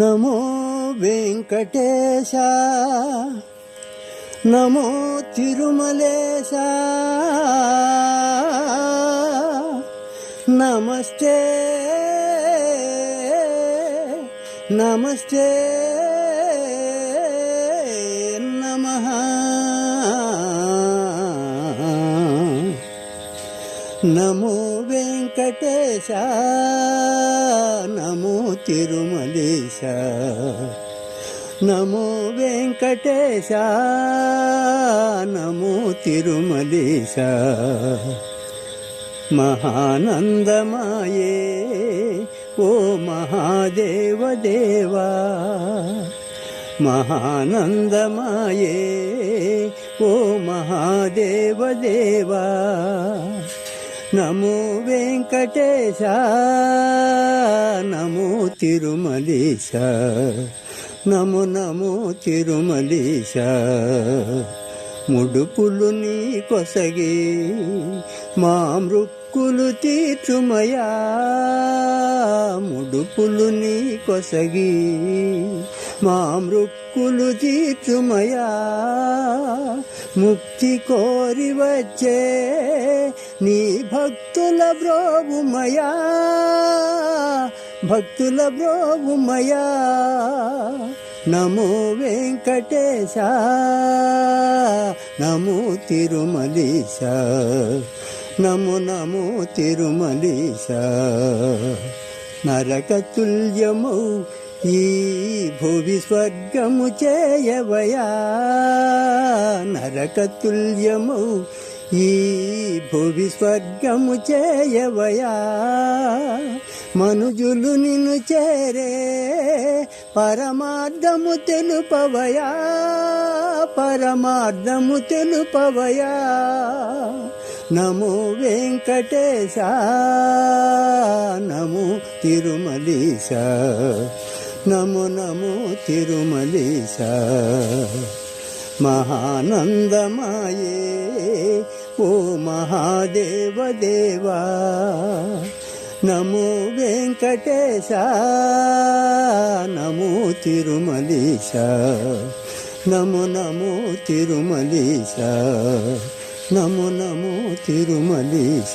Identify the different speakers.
Speaker 1: నమో వెంకటేశ, నమో తిరుమలేశ, నమస్తే నమస్తే నమః. నమో వెంకటేశ, నమో తిరుమలేశ, నమో వెంకటేశ, నమో తిరుమలేశ. మహానందమాయే ఓ మహాదేవ దేవా, మహానందమాయే ఓ మహాదేవ దేవా. నమో వెంకటేశ, నమో తిరుమలేశ, నమో నమో తిరుమలేశ. ముడుపులు నీ కొసగి మా మృక్కులు తీర్చుమయా, ముడుపులు నీ కొసగి మా మృక్కులు తీర్చుమయా. ముక్తి కోరి వచ్చే నీ భక్తుల బ్రోవుమయా, భక్తుల బ్రోవుమయా. నమో వెంకటేశ, నమో తిరుమలేశ, నమో నమో తిరుమలేశ. నరకతుల్యమౌ ఈ భువి స్వర్గము చేయవయా, నరకతుల్యమౌ ఈ భువి స్వర్గము చేయవయా. మనుజులు నిన్ను చేరే పరమార్థము తెలుపవయా, పరమార్థము తెలుపవయా. నమో వెంకటేశ, నమో తిరుమలేశ, నమో నమో తిరుమలేశ. మహానందమాయే ఓ మహాదేవ దేవా, నమో వెంకటేశ, నమో తిరుమలేశ, నమో నమో తిరుమలేశ, నమో నమో తిరుమలేశ.